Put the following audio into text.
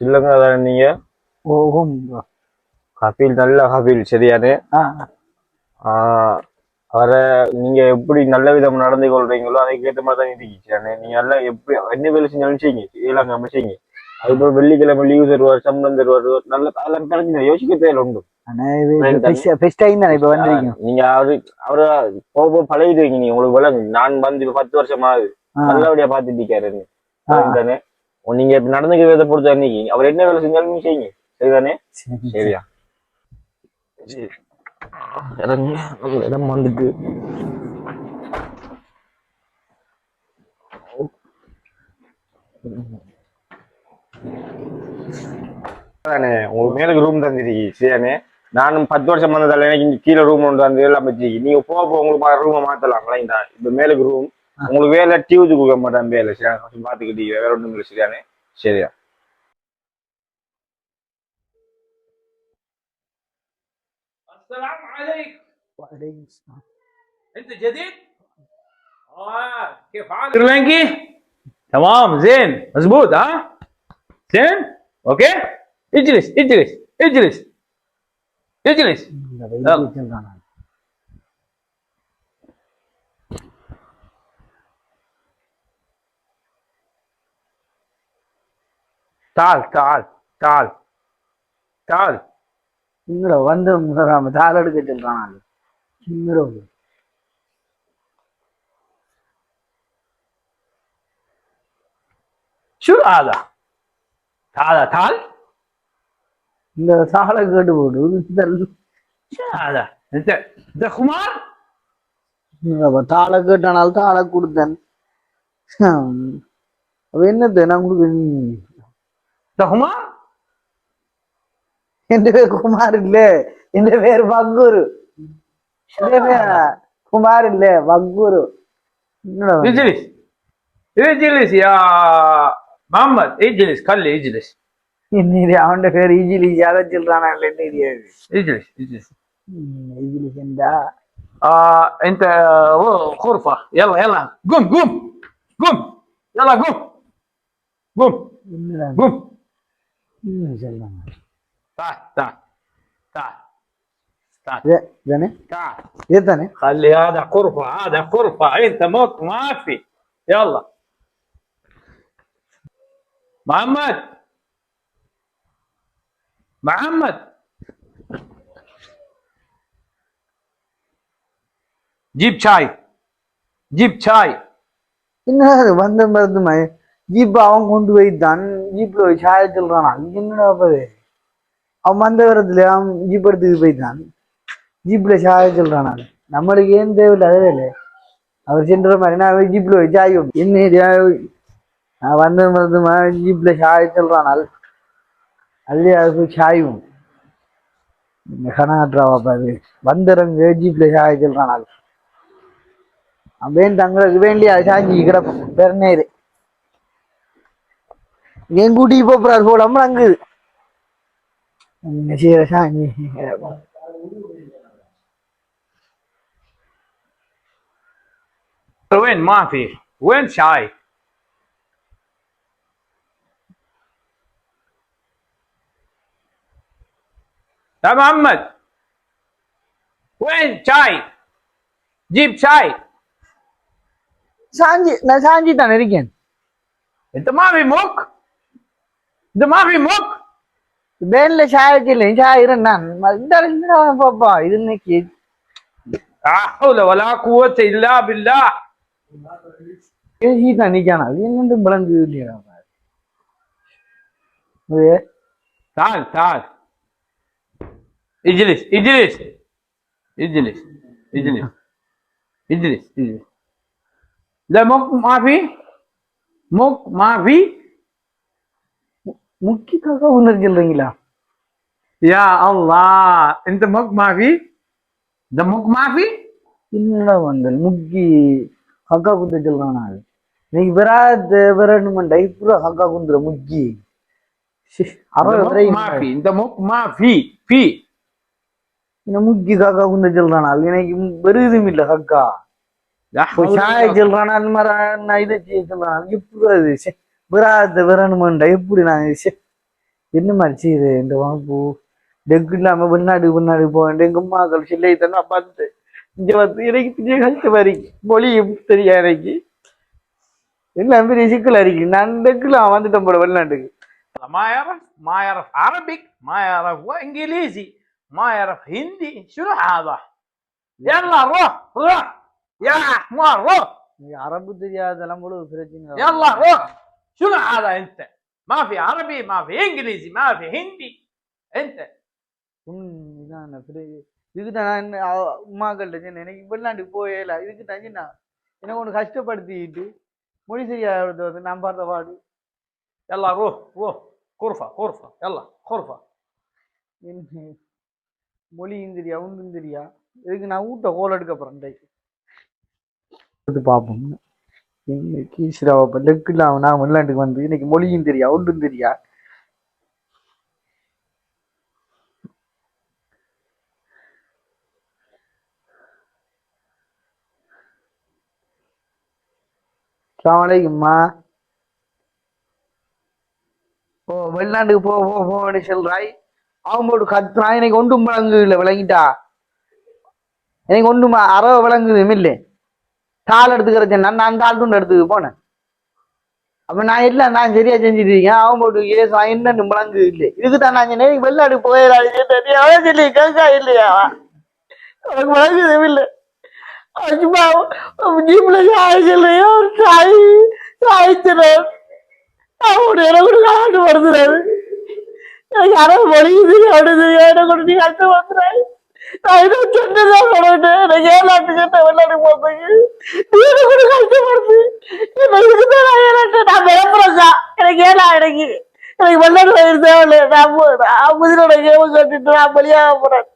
இல்லைங்க அதானே நீங்க ஓஹோம். கபில் நல்ல கபில் சரியானே. அவரை நீங்க எப்படி நல்ல விதம் நடந்து கொள்றீங்களோ அதுக்கேற்ற மாதிரி தான் இருந்துச்சு. நீங்க நல்லா எப்படி என்ன வேலை செஞ்சாலும் செய்யுங்க, செய்யலாங்க அமைச்சிங்க. அதுக்கப்புறம் வெள்ளிக்கிழமை லீவு தருவார், சம்பளம் தருவார், நல்ல அதெல்லாம் கிடைக்குங்க, யோசிக்க தேவை உண்டு. நீங்க அவரு போக பழகிடுவீங்க. நீங்க உங்களுக்கு விளங்கு. நான் வந்து 10 வருஷம் ஆகுது, நல்லபடியா பாத்துட்டு இருக்காரு தானே. நீங்க நடந்துக்கிறத பொறுத்த அன்னைக்கு அவர் என்ன வேலை செஞ்சாலும் நீங்க செய்யுங்க, சரிதானே? சரியா இறங்க இடம் வந்துட்டு உங்களுக்கு மேலுக்கு ரூம் தந்துருக்கு சரியானே. நானும் 10 வருஷம் வந்ததால எனக்கு இங்க கீழே ரூம் ஒன்று வந்து எல்லாம் வச்சு நீங்க போக உங்களுக்கு ரூமை மாத்தலாம். இப்ப மேலுக்கு ரூம் உங்களுக்கு வேலை டியூது கொடுக்க மாட்டேன் வேலை சரியா பாத்துக்கிட்டீங்க. வேற ஒன்றும் இல்லை சரியானே. சரியா السلام عليكم. وعليكم السلام. انت جديد؟ كيف حالك؟ سريلانكي؟ تمام زين مزبوط ها؟ زين؟ اوكي؟ اجلس اجلس اجلس اجلس. تعال تعال تعال تعال. வந்து தாள் எடுக்க சொல்றான். شو هذا؟ هذا تعال. இந்த சாலை கேட்டு போடு. شو هذا؟ انت خمار؟ தாளை கேட்டானால் தாளை கொடுத்தேன். என்னது நான் கொடுக்க? انت خمار؟ என் பேர் குமார் இல்ல, என் பேர் வக்கூரு. குமார் இல்ல வக்கூரு. اجلس اجلس يا محمد اجلس خلي اجلس. அவன் பேர் ஈஜிலி யார சொல்றானா தெரியாது. اجلس اجلس ஈஜிலிஸ் என்றா انت غرفة. يلا يلا قم قم قم يلا قم قم قم. تعال تعال تعال تعال تعال. خلي هذا غرفة، هذا غرفة انت ما في. يلا محمد محمد جيب شاي جيب شاي. என்ன வந்த மருந்துமா ஜீப் அவன் கொண்டு போய்தான். ஜீப்ல போய் சாய சொல்றானா. என்னடா அவன் வந்த வரத்துல அவன் ஜீப் எடுத்துக்கு போய்தான். ஜீப்ல சாய சொல்றானா. நம்மளுக்கு ஏன் தேவையில்லை அதுவே அவர் சென்ற மாதிரி நான் ஜீப்ல போய் சாயும். என்ன வந்த மருந்துமா ஜீப்ல சாய சொல்றானால் அதுலயே அது போய் சாயும். கனாட்ராவா பாரு வந்துறங்க ஜீப்ல சாய சொல்றானால் அவன் தங்களுக்கு வேண்டிய சாஞ்சி கிடப்போம். பெருநேரு என் கூட்டிக்கு போறாரு போலாம அங்குது சாஞ்சி وين ما في وين شاي؟ يا محمد وين شاي؟ جيب شاي. சாஞ்சி நான் சாஞ்சி தானே இருக்கேன். انت ما في موك؟ انت ما في موك؟ பேன்ல சாயச்சில்லை சாயிரம் நான் பாப்பா இது இன்னைக்கு لا حول ولا قوة إلا بالله. பேசிதான் நிக்கானா அது என்னண்டு விளங்கு இல்லையா. تعال تعال اجلس اجلس اجلس اجلس اجلس اجلس. لا موك ما في موك ما في. முக்கியக்காக உணர்வு சொல்றீங்களா? يا الله انت موك ما في ده موك ما في. என்னடா வந்தல் முக்கி ஹக்கா குந்த சொல்றானா. இன்னைக்கு விராத் விரணுமண்டா இப்ப ஹக்கா குந்துற முக்கி ما في انت موك ما في முக்கி காக்கா குந்த சொல்றானா. இன்னைக்கு வருதும் இல்ல ஹக்கா சாய சொல்றானா. அந்த மாதிரி நான் இதை செய்ய சொல்றான். எப்படி அது விராத் விரணுமண்டா எப்படி நான் என்ன மாதிரி செய்யுது இந்த வகுப்பு டெங்கு இல்லாம வெளிநாடு போக வேண்டிய எங்க அம்மாக்கள் சில்லை தானே பார்த்து இங்க வந்து எனக்கு பெரிய கஷ்டமா இருக்கு மொழியும் தெரியா எனக்கு எல்லாம் பெரிய சிக்கல் இருக்கு நான் டெங்குலாம் வந்துட்டேன் போல வெளிநாட்டுக்கு ما يعرف عربي ما يعرف انجليزي ما يعرف هندي شنو هذا يلا روح روح يا حمار روح அரபு தெரியாதெல்லாம் கூட பிரச்சனை يلا روح شنو هذا انت ما في عربي ما في انجليزي ما في هندي انت இதான் இதுக்குதான் நான் அம்மாக்கள்கிட்ட சொன்னேன் எனக்கு வெளிநாட்டுக்கு போயல இதுக்கு தான் நான் எனக்கு ஒன்று கஷ்டப்படுத்திட்டு மொழி சரியாகிறது வந்து நான் பார்த்த பாடு يلا روح روح غرفة غرفة يلا غرفة என்ன மொழியும் தெரியா ஒன்றும் தெரியா இதுக்கு நான் ஊட்ட கோல் எடுக்க போறேன் பார்ப்போம் இன்னைக்கு சிராவப்ப லெக்குலாம் நான் வெளிநாட்டுக்கு வந்து இன்னைக்கு மொழியும் தெரியா ஒன்றும் தெரியா அஸ்ஸலாமு ஓ வெளிநாட்டுக்கு போன்னு சொல்றாய் அவன் போட்டு கத்துறான் எனக்கு ஒன்றும் விளங்கு இல்லை விளங்கிட்டா எனக்கு ஒன்றும் அறவை விளங்குது இல்லை தாள் எடுத்துக்கிறேன் நான் தாள் துண்டு எடுத்துக்க போனேன் அப்ப நான் இல்லை நான் சரியா செஞ்சுட்டு இருக்கேன் அவன் போட்டு ஏசா என்னன்னு விளங்கு இல்லை இதுக்குதான் நான் சொன்னேன் வெளிநாடு போயிடாது சொல்லி கேட்கா இல்லையா எனக்கு விளங்குது இல்லை ஜீப்ல சாய்ச்சலையோ சாய் சாய்ச்சிடும் அவனுடைய எனக்கு காட்டு வருதுறாரு எனக்கு யாரோ மொழியுது அவனுது என்ன கொடுத்து கஷ்ட வந்துறாரு நான் இன்னும் சொன்னதான் சொல்லிட்டேன் எனக்கு ஏழாட்டு சொன்ன வெளிநாடு போறதுக்கு நீங்க கூட கஷ்டப்படுது இதுக்குதான் நான் ஏழாட்டு நான் விளம்புறேன்க்கா எனக்கு ஏழா எனக்கு வெளிநாடு வயிறு தேவையில்லை நான் முதலோட கேம கட்டிட்டு நான் பலியாக போறேன்